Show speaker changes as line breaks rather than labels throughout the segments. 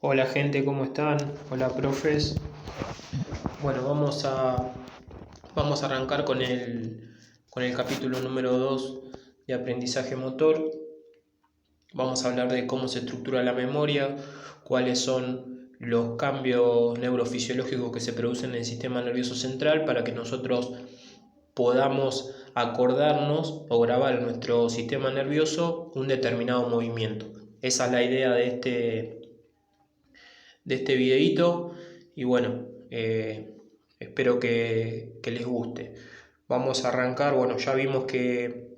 Hola gente, ¿cómo están? Hola profes. Bueno, vamos a arrancar con el capítulo número 2 de aprendizaje motor. Vamos a hablar de cómo se estructura la memoria, cuáles son los cambios neurofisiológicos que se producen en el sistema nervioso central para que nosotros podamos acordarnos o grabar en nuestro sistema nervioso un determinado movimiento. Esa es la idea de este videito y bueno, espero que les guste. Vamos a arrancar. Bueno, ya vimos que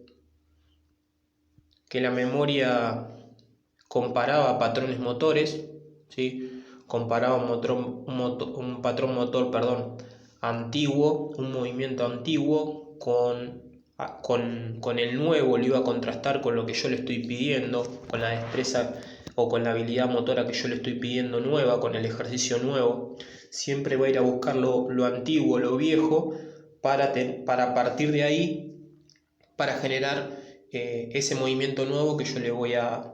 la memoria comparaba patrones motores, ¿sí? Comparaba un patrón motor, perdón, antiguo, un movimiento antiguo con el nuevo, lo iba a contrastar con lo que yo le estoy pidiendo, con la destreza o con la habilidad motora que yo le estoy pidiendo nueva, con el ejercicio nuevo. Siempre voy a ir a buscar lo antiguo, lo viejo, para partir de ahí, para generar ese movimiento nuevo que yo le voy a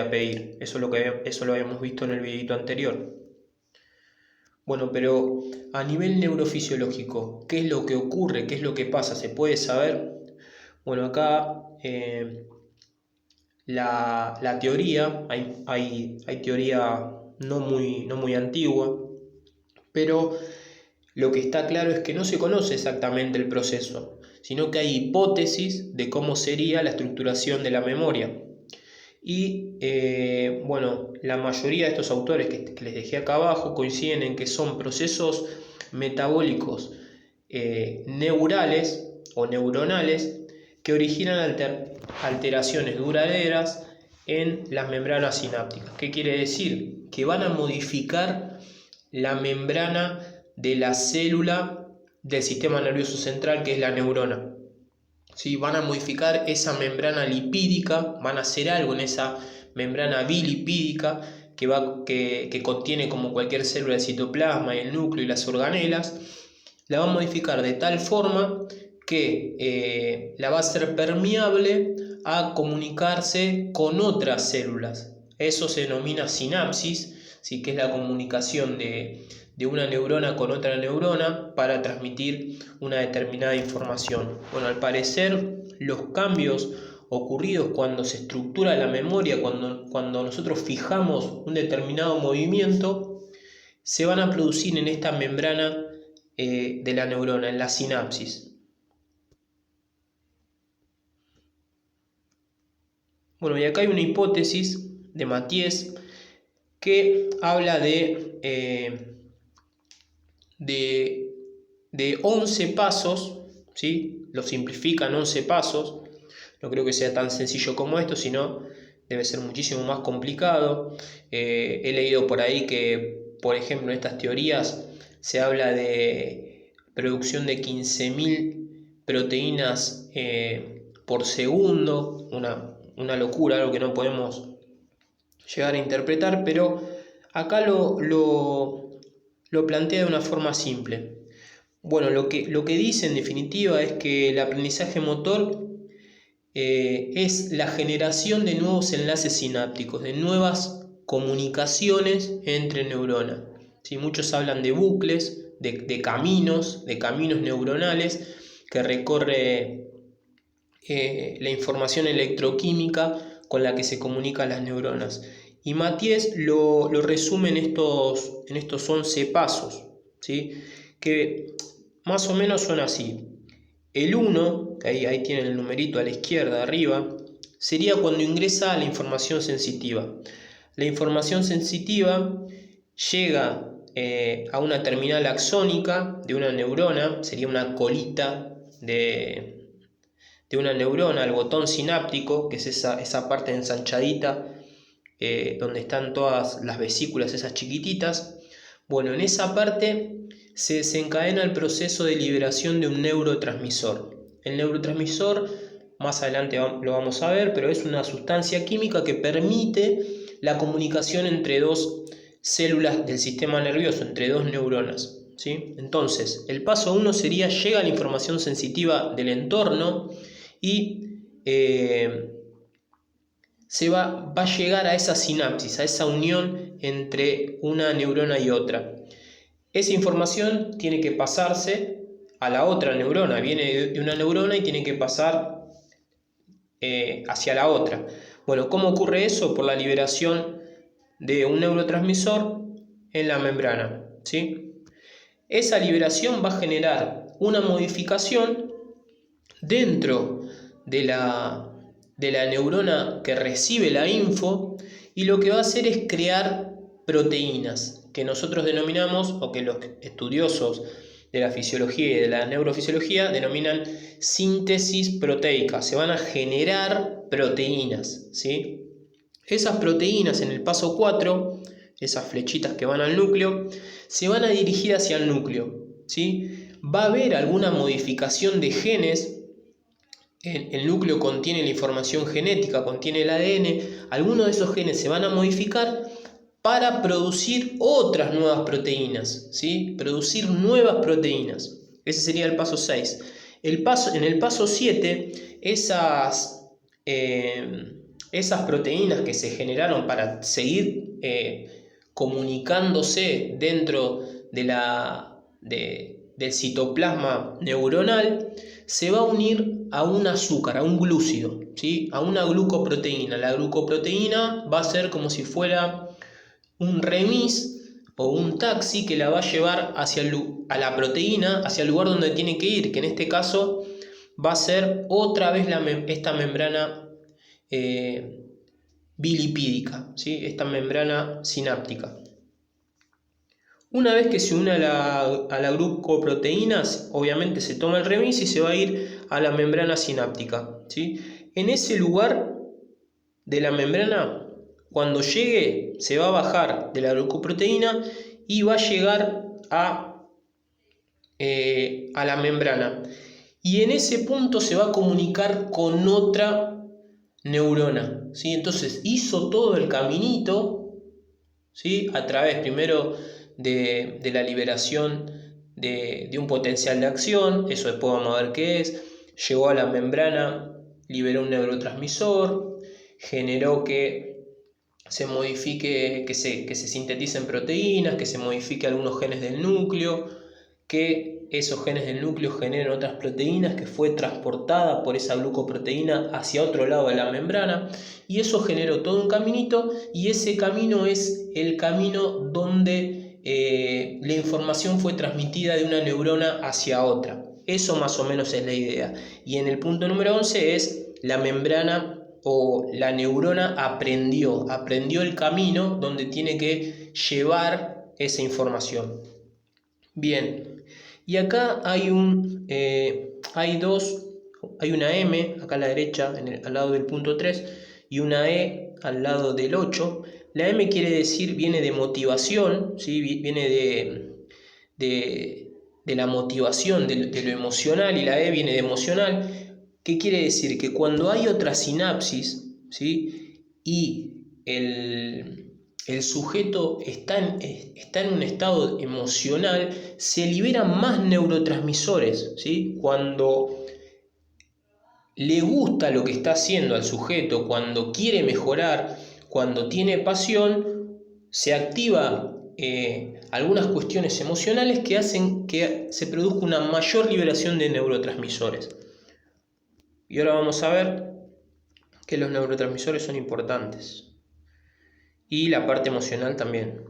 pedir. Eso lo habíamos visto en el videito anterior. Bueno, pero a nivel neurofisiológico, ¿qué es lo que ocurre? ¿Qué es lo que pasa? ¿Se puede saber? Bueno, acá la teoría, hay teoría no muy antigua, pero lo que está claro es que no se conoce exactamente el proceso, sino que hay hipótesis de cómo sería la estructuración de la memoria. Y bueno, la mayoría de estos autores que les dejé acá abajo coinciden en que son procesos metabólicos neurales o neuronales que originan alteraciones duraderas en las membranas sinápticas. ¿Qué quiere decir? Que van a modificar la membrana de la célula del sistema nervioso central, que es la neurona. ¿Sí? Van a modificar esa membrana lipídica, van a hacer algo en esa membrana bilipídica que contiene, como cualquier célula, el citoplasma, el núcleo y las organelas. La va a modificar de tal forma que la va a hacer permeable a comunicarse con otras células. Eso se denomina sinapsis, ¿sí? Que es la comunicación de una neurona con otra neurona para transmitir una determinada información. Bueno, al parecer los cambios ocurridos cuando se estructura la memoria, cuando nosotros fijamos un determinado movimiento, se van a producir en esta membrana de la neurona, en la sinapsis. Bueno, y acá hay una hipótesis de Mathies que habla de 11 pasos, ¿sí? Lo simplifican 11 pasos. No creo que sea tan sencillo como esto, sino debe ser muchísimo más complicado. He leído por ahí que, por ejemplo, en estas teorías se habla de producción de 15.000 proteínas por segundo, una locura, algo que no podemos llegar a interpretar, pero acá lo plantea de una forma simple. Bueno, lo que dice en definitiva es que el aprendizaje motor es la generación de nuevos enlaces sinápticos, de nuevas comunicaciones entre neuronas. ¿Sí? Muchos hablan de bucles, de caminos neuronales que recorre la información electroquímica con la que se comunican las neuronas. Y Mathies lo resume en estos 11 pasos, ¿sí? Que más o menos son así. El 1, que ahí tienen el numerito a la izquierda arriba, sería cuando ingresa la información sensitiva. La información sensitiva llega a una terminal axónica de una neurona, sería una colita de una neurona, el botón sináptico, que es esa parte ensanchadita donde están todas las vesículas, esas chiquititas. Bueno, en esa parte se desencadena el proceso de liberación de un neurotransmisor. El neurotransmisor, más adelante lo vamos a ver, pero es una sustancia química que permite la comunicación entre dos células del sistema nervioso, entre dos neuronas, ¿sí? Entonces, el paso 1 sería: llega la información sensitiva del entorno y va a llegar a esa sinapsis, a esa unión entre una neurona y otra. Esa información tiene que pasarse a la otra neurona, viene de una neurona y tiene que pasar hacia la otra. Bueno, ¿cómo ocurre eso? Por la liberación de un neurotransmisor en la membrana, ¿sí? Esa liberación va a generar una modificación dentro de la neurona que recibe la info, y lo que va a hacer es crear proteínas que nosotros denominamos, o que los estudiosos de la fisiología y de la neurofisiología denominan síntesis proteica. Se van a generar proteínas, ¿sí? Esas proteínas en el paso 4, esas flechitas que van al núcleo, se van a dirigir hacia el núcleo, ¿sí? Va a haber alguna modificación de genes. El núcleo contiene la información genética, contiene el ADN. Algunos de esos genes se van a modificar para producir otras nuevas proteínas, ¿sí? Producir nuevas proteínas. Ese sería el paso 6. En el paso 7, esas proteínas que se generaron para seguir comunicándose dentro del citoplasma neuronal, se va a unir a un azúcar, a un glúcido, ¿sí? A una glucoproteína. La glucoproteína va a ser como si fuera un remis o un taxi que la va a llevar a la proteína, hacia el lugar donde tiene que ir, que en este caso va a ser otra vez esta membrana bilipídica, ¿sí? Esta membrana sináptica. Una vez que se une a la glucoproteína, obviamente se toma el remis y se va a ir a la membrana sináptica, ¿sí? En ese lugar de la membrana, cuando llegue, se va a bajar de la glucoproteína y va a llegar a la membrana. Y en ese punto se va a comunicar con otra neurona, ¿sí? Entonces hizo todo el caminito, ¿sí? A través primero de la liberación de un potencial de acción, eso después vamos a ver qué es. Llegó a la membrana, liberó un neurotransmisor, generó que se modifique, que se sinteticen proteínas, que se modifique algunos genes del núcleo, que esos genes del núcleo generen otras proteínas, que fue transportada por esa glucoproteína hacia otro lado de la membrana, y eso generó todo un caminito, y ese camino es el camino donde la información fue transmitida de una neurona hacia otra. Eso más o menos es la idea. Y en el punto número 11 es la membrana o la neurona aprendió el camino donde tiene que llevar esa información. Bien, y acá hay una M acá a la derecha, al lado del punto 3, y una E al lado del 8. La M quiere decir, viene de motivación, ¿sí? Viene de la motivación, de lo emocional, y la E viene de emocional. ¿Qué quiere decir? Que cuando hay otra sinapsis, ¿sí? Y el sujeto está en un estado emocional, se liberan más neurotransmisores, ¿sí? Cuando le gusta lo que está haciendo al sujeto, cuando quiere mejorar, cuando tiene pasión, se activa algunas cuestiones emocionales que hacen que se produzca una mayor liberación de neurotransmisores. Y ahora vamos a ver que los neurotransmisores son importantes. Y la parte emocional también.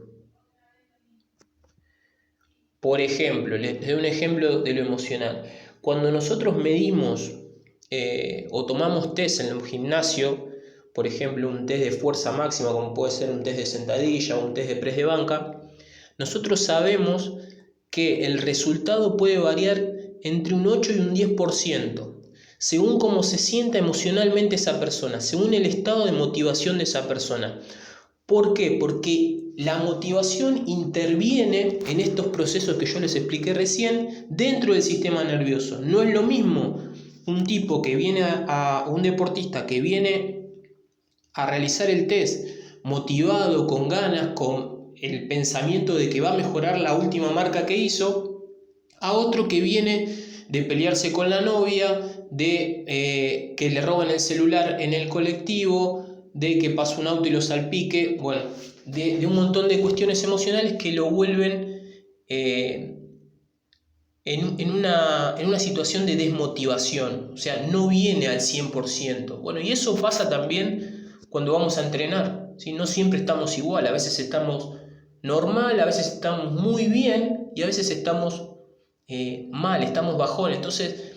Por ejemplo, les doy un ejemplo de lo emocional. Cuando nosotros medimos o tomamos test en el gimnasio, por ejemplo un test de fuerza máxima, como puede ser un test de sentadilla o un test de press de banca, nosotros sabemos que el resultado puede variar entre un 8 y un 10%, según cómo se sienta emocionalmente esa persona, según el estado de motivación de esa persona. ¿Por qué? Porque la motivación interviene en estos procesos que yo les expliqué recién dentro del sistema nervioso. No es lo mismo un tipo que viene un deportista que viene a realizar el test motivado, con ganas, con el pensamiento de que va a mejorar la última marca que hizo, a otro que viene de pelearse con la novia, de que le roban el celular en el colectivo, de que pasa un auto y lo salpique, bueno, de un montón de cuestiones emocionales que lo vuelven en una situación de desmotivación, o sea, no viene al 100%. Bueno, y eso pasa también cuando vamos a entrenar, ¿sí? No siempre estamos igual, a veces estamos normal, a veces estamos muy bien y a veces estamos mal, estamos bajones. Entonces,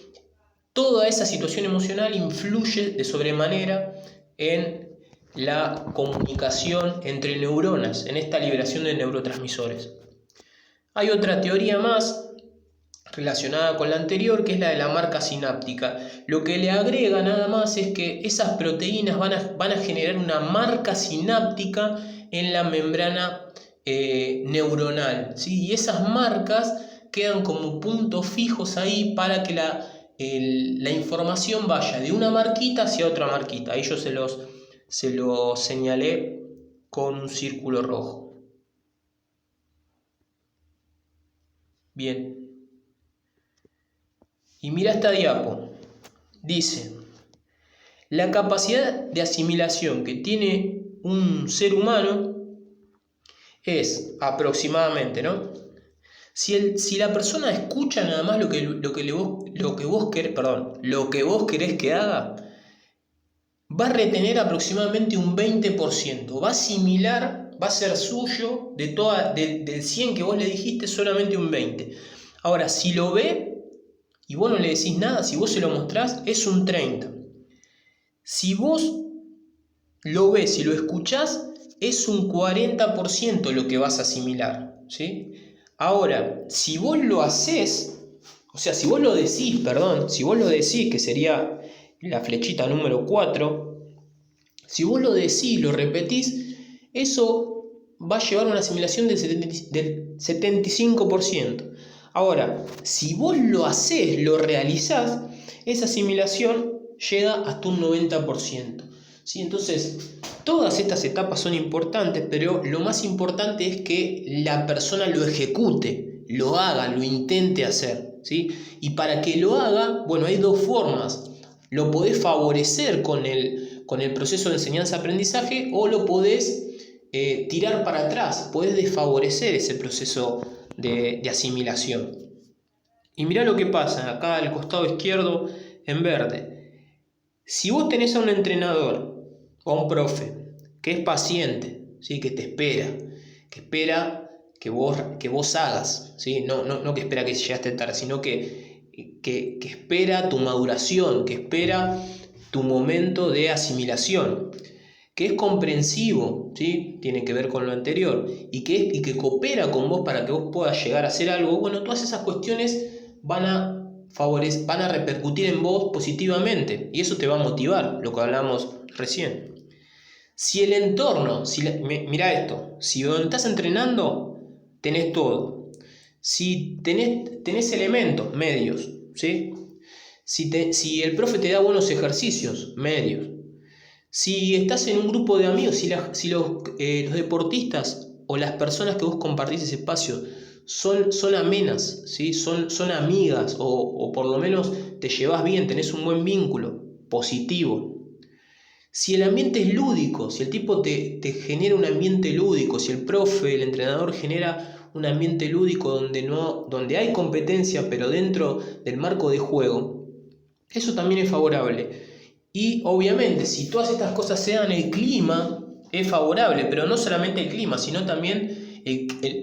toda esa situación emocional influye de sobremanera en la comunicación entre neuronas, en esta liberación de neurotransmisores. Hay otra teoría más relacionada con la anterior, que es la de la marca sináptica. Lo que le agrega nada más es que esas proteínas van a generar una marca sináptica en la membrana neuronal, ¿sí? Y esas marcas quedan como puntos fijos ahí para que la información vaya de una marquita hacia otra marquita. Ahí yo se los señalé con un círculo rojo. Bien. Y mira esta diapo. Dice, la capacidad de asimilación que tiene un ser humano es aproximadamente, ¿no? Si la persona escucha nada más lo que vos querés que haga, va a retener aproximadamente un 20%, va a asimilar, va a ser suyo del 100 que vos le dijiste, solamente un 20. Ahora, si lo ve y vos no le decís nada, si vos se lo mostrás, es un 30. Si vos lo ves y lo escuchás, es un 40% lo que vas a asimilar, ¿sí? Ahora, si vos lo hacés, o sea, si vos lo decís, que sería la flechita número 4, si vos lo decís, lo repetís, eso va a llevar a una asimilación del 75%. Ahora, si vos lo hacés, lo realizás, esa asimilación llega hasta un 90%. ¿Sí? Entonces, todas estas etapas son importantes, pero lo más importante es que la persona lo ejecute, lo haga, lo intente hacer, ¿sí? Y para que lo haga, bueno, hay dos formas. Lo podés favorecer con el proceso de enseñanza-aprendizaje o lo podés tirar para atrás, podés desfavorecer ese proceso de asimilación. Y mirá lo que pasa acá al costado izquierdo en verde. Si vos tenés a un entrenador o a un profe que es paciente, ¿sí? Que te espera, que espera que vos hagas, ¿sí? No que espera que llegaste tarde, sino que espera tu maduración, que espera tu momento de asimilación, que es comprensivo, ¿sí? Tiene que ver con lo anterior, y que coopera con vos para que vos puedas llegar a hacer algo. Bueno, todas esas cuestiones van a repercutir en vos positivamente, y eso te va a motivar, lo que hablamos recién. Si el entorno, mira esto, si donde estás entrenando tenés todo, si tenés elementos, medios, ¿sí? Si el profe te da buenos ejercicios, medios, si estás en un grupo de amigos, si los deportistas o las personas que vos compartís ese espacio son amenas, ¿sí? son amigas o por lo menos te llevas bien, tenés un buen vínculo positivo. Si el ambiente es lúdico, si el tipo te genera un ambiente lúdico, si el profe, el entrenador genera un ambiente lúdico donde hay competencia pero dentro del marco de juego, eso también es favorable. Y obviamente si todas estas cosas se dan, el clima es favorable, pero no solamente el clima, sino también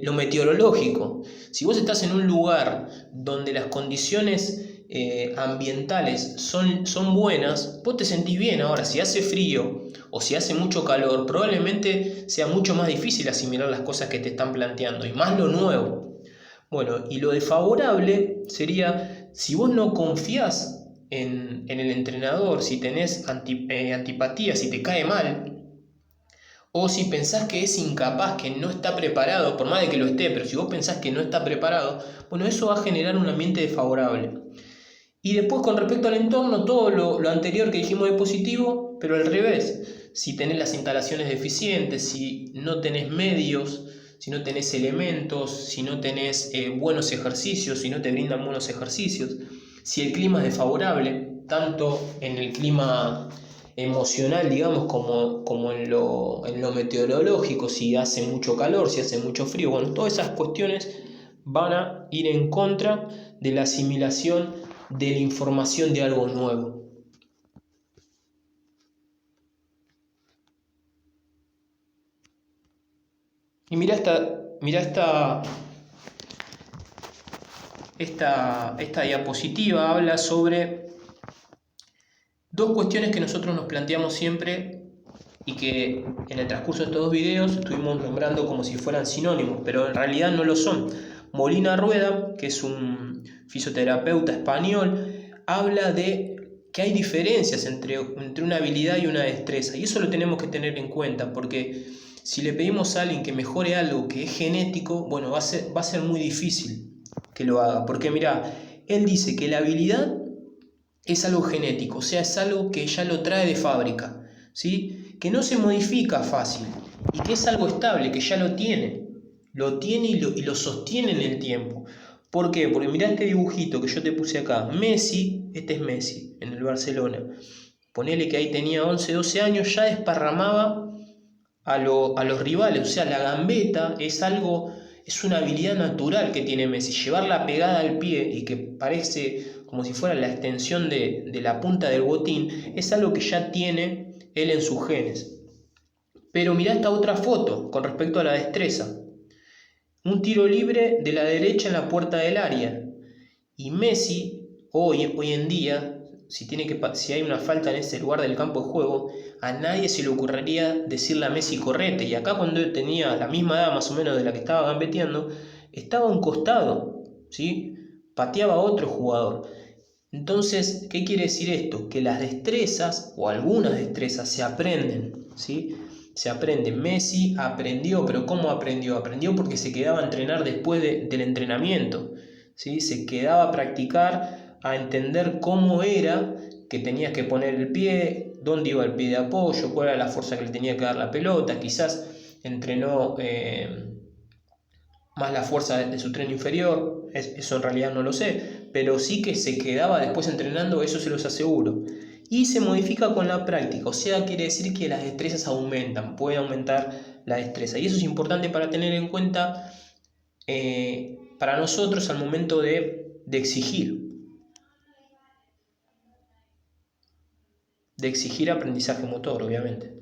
lo meteorológico. Si vos estás en un lugar donde las condiciones ambientales son buenas, vos te sentís bien. Ahora, si hace frío o si hace mucho calor, probablemente sea mucho más difícil asimilar las cosas que te están planteando, y más lo nuevo. Bueno, y lo desfavorable sería si vos no confías en el entrenador, si tenés antipatía, si te cae mal, o si pensás que es incapaz, que no está preparado, por más de que lo esté, pero si vos pensás que no está preparado, bueno, eso va a generar un ambiente desfavorable. Y después, con respecto al entorno, todo lo anterior que dijimos es positivo, pero al revés. Si tenés las instalaciones deficientes, si no tenés medios, si no tenés elementos, si no tenés buenos ejercicios, si no te brindan buenos ejercicios, si el clima es desfavorable, tanto en el clima emocional, digamos, como en lo meteorológico, si hace mucho calor, si hace mucho frío. Bueno, todas esas cuestiones van a ir en contra de la asimilación de la información de algo nuevo. Y mira esta diapositiva habla sobre dos cuestiones que nosotros nos planteamos siempre y que en el transcurso de estos dos videos estuvimos nombrando como si fueran sinónimos, pero en realidad no lo son. Molina Rueda, que es un fisioterapeuta español, habla de que hay diferencias entre una habilidad y una destreza, y eso lo tenemos que tener en cuenta, porque si le pedimos a alguien que mejore algo que es genético, bueno, va a ser muy difícil que lo haga, porque mira, él dice que la habilidad es algo genético, o sea, es algo que ya lo trae de fábrica, ¿sí? Que no se modifica fácil y que es algo estable, que ya lo tiene y lo sostiene en el tiempo. ¿Por qué? Porque mirá este dibujito que yo te puse acá. Messi, este es Messi en el Barcelona. Ponele que ahí tenía 11, 12 años, ya desparramaba a los rivales, o sea, la gambeta es una habilidad natural que tiene Messi. Llevarla pegada al pie y que parece como si fuera la extensión de la punta del botín, es algo que ya tiene él en sus genes. Pero mirá esta otra foto con respecto a la destreza. Un tiro libre de la derecha en la puerta del área. Y Messi, hoy en día, si hay una falta en ese lugar del campo de juego, a nadie se le ocurriría decirle a Messi correte. Y acá cuando él tenía la misma edad más o menos de la que estaba gambeteando, estaba a un costado, ¿sí? Pateaba a otro jugador. Entonces, ¿qué quiere decir esto? Que las destrezas, o algunas destrezas, se aprenden, ¿sí? Se aprenden. Messi aprendió, pero ¿cómo aprendió? Aprendió porque se quedaba a entrenar después del entrenamiento, ¿sí? Se quedaba a practicar, a entender cómo era que tenías que poner el pie, dónde iba el pie de apoyo, cuál era la fuerza que le tenía que dar la pelota. Quizás entrenó más la fuerza de su tren inferior, eso en realidad no lo sé, pero sí que se quedaba después entrenando, eso se los aseguro. Y se modifica con la práctica, o sea, quiere decir que las destrezas aumentan, puede aumentar la destreza. Y eso es importante para tener en cuenta para nosotros al momento de exigir aprendizaje motor, obviamente.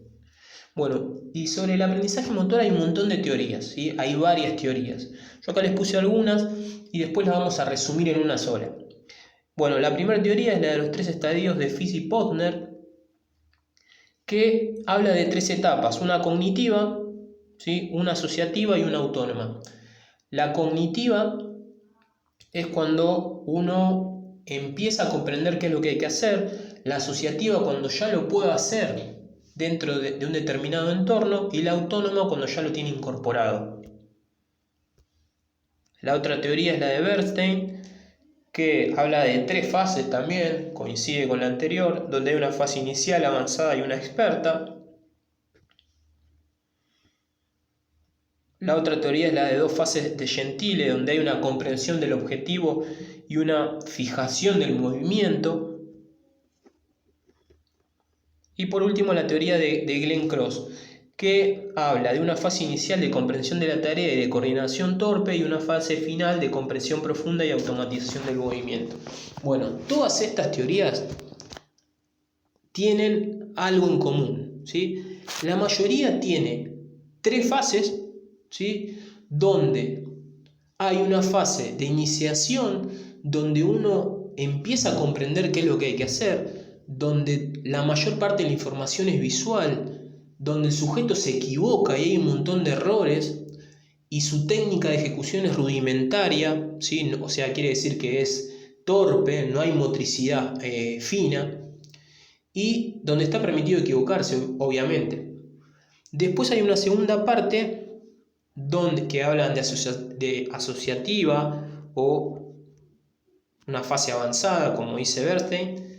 Bueno, y sobre el aprendizaje motor hay un montón de teorías, ¿sí? Hay varias teorías. Yo acá les puse algunas y después las vamos a resumir en una sola. Bueno, la primera teoría es la de los 3 estadios de Fitz y Posner, que habla de 3 etapas, una cognitiva, ¿sí? Una asociativa y una autónoma. La cognitiva es cuando uno empieza a comprender qué es lo que hay que hacer, la asociativa cuando ya lo puede hacer dentro de un determinado entorno, y la autónoma cuando ya lo tiene incorporado. La otra teoría es la de Bernstein, que habla de 3 fases también, coincide con la anterior, donde hay una fase inicial, avanzada y una experta. La otra teoría es la de 2 fases de Gentile, donde hay una comprensión del objetivo y una fijación del movimiento. Y por último la teoría de Glenn Cross, que habla de una fase inicial de comprensión de la tarea y de coordinación torpe y una fase final de comprensión profunda y automatización del movimiento. Bueno, todas estas teorías tienen algo en común, ¿sí? La mayoría tiene 3 fases, ¿sí? Donde hay una fase de iniciación, donde uno empieza a comprender qué es lo que hay que hacer, donde la mayor parte de la información es visual, donde el sujeto se equivoca y hay un montón de errores y su técnica de ejecución es rudimentaria, ¿sí? O sea, quiere decir que es torpe, no hay motricidad fina, y donde está permitido equivocarse, obviamente. Después hay una segunda parte que hablan de asociativa o una fase avanzada, como dice Bernstein,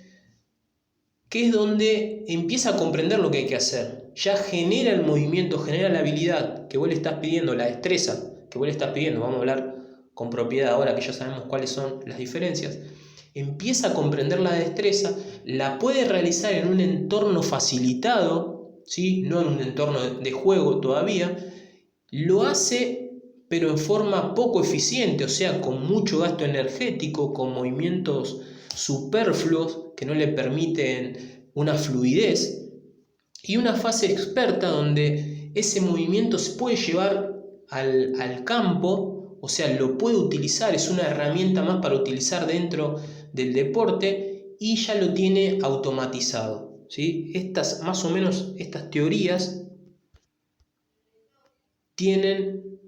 que es donde empieza a comprender lo que hay que hacer. Ya genera el movimiento, genera la habilidad que vos le estás pidiendo, la destreza que vos le estás pidiendo. Vamos a hablar con propiedad ahora que ya sabemos cuáles son las diferencias. empieza a comprender la destreza, la puede realizar en un entorno facilitado, ¿sí? No en un entorno de juego todavía, lo hace pero en forma poco eficiente, o sea, con mucho gasto energético, con movimientos superfluos que no le permiten una fluidez, y una fase experta donde ese movimiento se puede llevar al campo, o sea, lo puede utilizar, es una herramienta más para utilizar dentro del deporte y ya lo tiene automatizado, ¿sí? Más o menos estas teorías tienen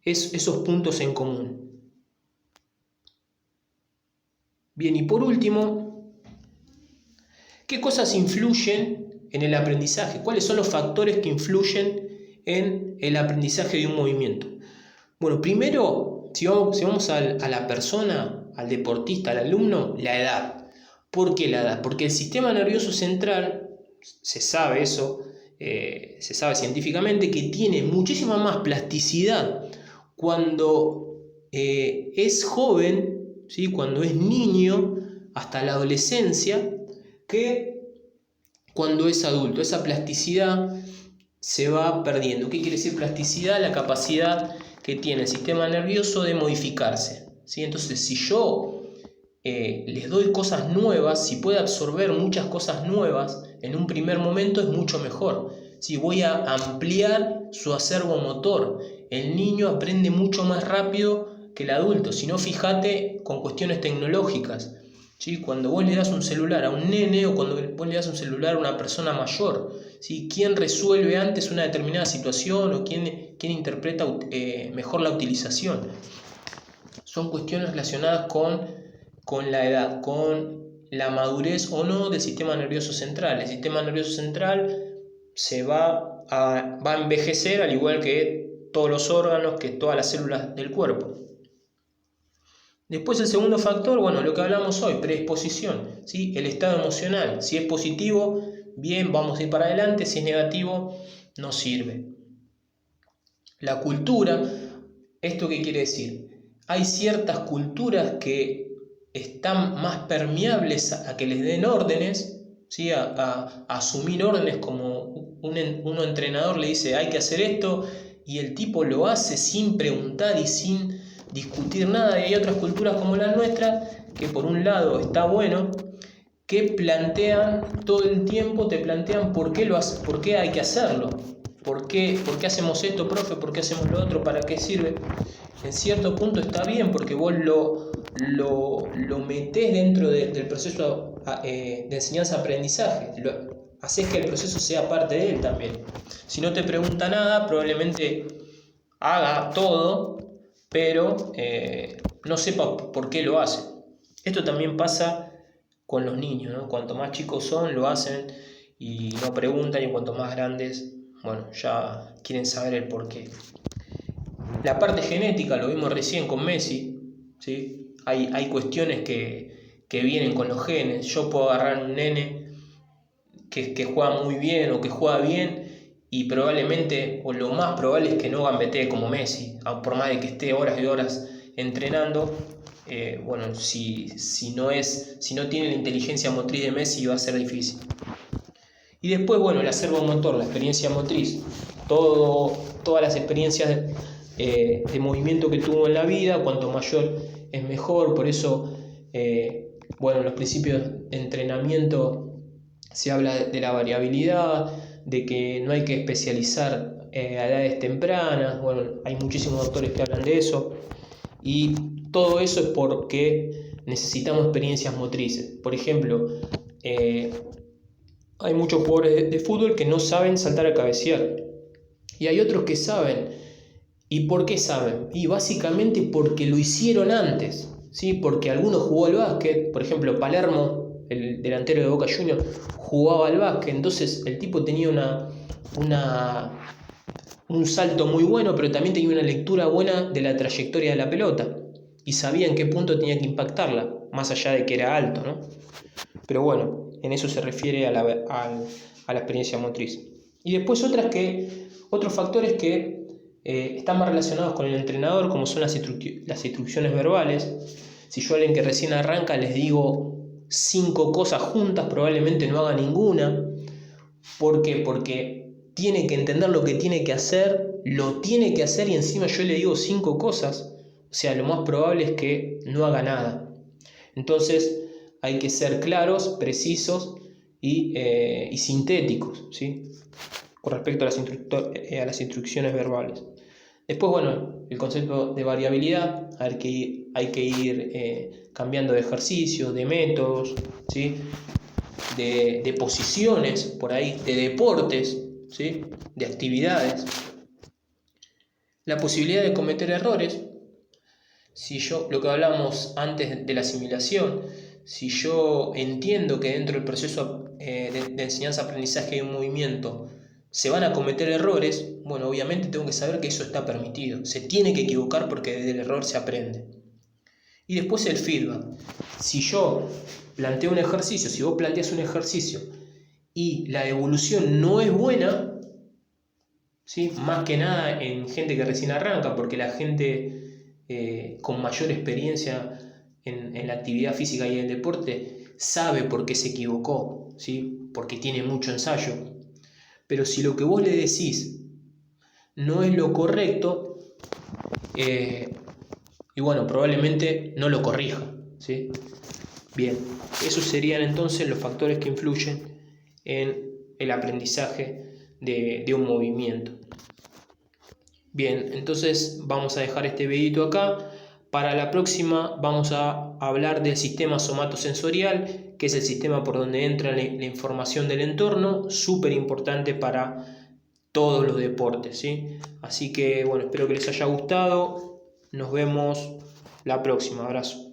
esos puntos en común. Bien, y por último, ¿qué cosas influyen en el aprendizaje? ¿Cuáles son los factores que influyen en el aprendizaje de un movimiento? Bueno, primero, si vamos a la persona, al deportista, al alumno, la edad. ¿Por qué la edad? Porque el sistema nervioso central, se sabe eso, se sabe científicamente, que tiene muchísima más plasticidad cuando es joven, ¿sí? Cuando es niño, hasta la adolescencia, que cuando es adulto. Esa plasticidad se va perdiendo. ¿Qué quiere decir plasticidad? La capacidad que tiene el sistema nervioso de modificarse, ¿sí? Entonces, si yo les doy cosas nuevas, si puede absorber muchas cosas nuevas en un primer momento, es mucho mejor. Si voy a ampliar su acervo motor, el niño aprende mucho más rápido que el adulto. Si no, fíjate con cuestiones tecnológicas, ¿sí? Cuando vos le das un celular a un nene o cuando vos le das un celular a una persona mayor, ¿sí? ¿Quién resuelve antes una determinada situación o quién interpreta mejor la utilización? Son cuestiones relacionadas con la edad, con la madurez o no del sistema nervioso central. El sistema nervioso central va a envejecer al igual que todos los órganos, que todas las células del cuerpo. Después el segundo factor, bueno, lo que hablamos hoy, predisposición, ¿sí? El estado emocional. Si es positivo, bien, vamos a ir para adelante. Si es negativo, no sirve. La cultura, ¿esto qué quiere decir? Hay ciertas culturas que están más permeables a que les den órdenes, ¿sí? a asumir órdenes, como un entrenador le dice hay que hacer esto y el tipo lo hace sin preguntar y sin discutir nada. Y hay otras culturas como la nuestra que por un lado está bueno, que plantean todo el tiempo, te plantean por qué hay que hacerlo. ¿Por qué hacemos esto, profe? ¿Por qué hacemos lo otro? ¿Para qué sirve? En cierto punto está bien porque vos lo metés dentro del proceso de enseñanza-aprendizaje. Haces que el proceso sea parte de él también. Si no te pregunta nada, probablemente haga todo, pero no sepa por qué lo hace. Esto también pasa con los niños, ¿no? Cuanto más chicos son, lo hacen y no preguntan, y cuanto más grandes, bueno, ya quieren saber el porqué. La parte genética, lo vimos recién con Messi, ¿sí? Hay cuestiones que vienen con los genes. Yo puedo agarrar un nene que juega muy bien o que juega bien y probablemente, o lo más probable es que no gambetee como Messi, por más de que esté horas y horas entrenando. Bueno, si no tiene la inteligencia motriz de Messi, va a ser difícil. Y después, bueno, el acervo motor, la experiencia motriz, todas las experiencias de movimiento que tuvo en la vida, cuanto mayor es mejor. Por eso, bueno, en los principios de entrenamiento se habla de la variabilidad, de que no hay que especializar a edades tempranas. Bueno, hay muchísimos autores que hablan de eso. Y todo eso es porque necesitamos experiencias motrices. Por ejemplo, hay muchos jugadores de fútbol que no saben saltar a cabecear. Y hay otros que saben. ¿Y por qué saben? Y básicamente porque lo hicieron antes, ¿sí? Porque alguno jugó al básquet. Por ejemplo, Palermo, el delantero de Boca Juniors, jugaba al básquet. Entonces el tipo tenía un salto muy bueno, pero también tenía una lectura buena de la trayectoria de la pelota. Y sabía en qué punto tenía que impactarla, más allá de que era alto, ¿no? Pero bueno, en eso se refiere a la experiencia motriz. Y después otros factores que están más relacionados con el entrenador, como son las instrucciones verbales, Si yo a alguien que recién arranca les digo 5 cosas juntas, probablemente no haga ninguna. ¿Por qué? Porque tiene que entender lo que tiene que hacer, lo tiene que hacer y encima yo le digo 5 cosas. O sea, lo más probable es que no haga nada. Entonces hay que ser claros, precisos y sintéticos, ¿sí? Con respecto a las instrucciones verbales. Después, bueno, el concepto de variabilidad, hay que ir cambiando de ejercicio, de métodos, ¿sí? de posiciones por ahí, de deportes, ¿sí? De actividades. La posibilidad de cometer errores. Si yo, lo que hablamos antes de la asimilación, si yo entiendo que dentro del proceso de enseñanza-aprendizaje hay un movimiento, se van a cometer errores, bueno, obviamente tengo que saber que eso está permitido. Se tiene que equivocar porque del error se aprende. Y después el feedback. Si yo planteo un ejercicio, si vos planteas un ejercicio y la evolución no es buena, ¿sí? Más que nada en gente que recién arranca, porque la gente con mayor experiencia en la actividad física y el deporte sabe por qué se equivocó, ¿sí? Porque tiene mucho ensayo. Pero si lo que vos le decís no es lo correcto, y bueno, probablemente no lo corrija, ¿sí? Bien, esos serían entonces los factores que influyen en el aprendizaje de un movimiento. Bien, entonces vamos a dejar este videito acá. Para la próxima vamos a hablar del sistema somatosensorial, que es el sistema por donde entra la información del entorno, súper importante para todos los deportes, ¿sí? Así que bueno, espero que les haya gustado. Nos vemos la próxima. Abrazo.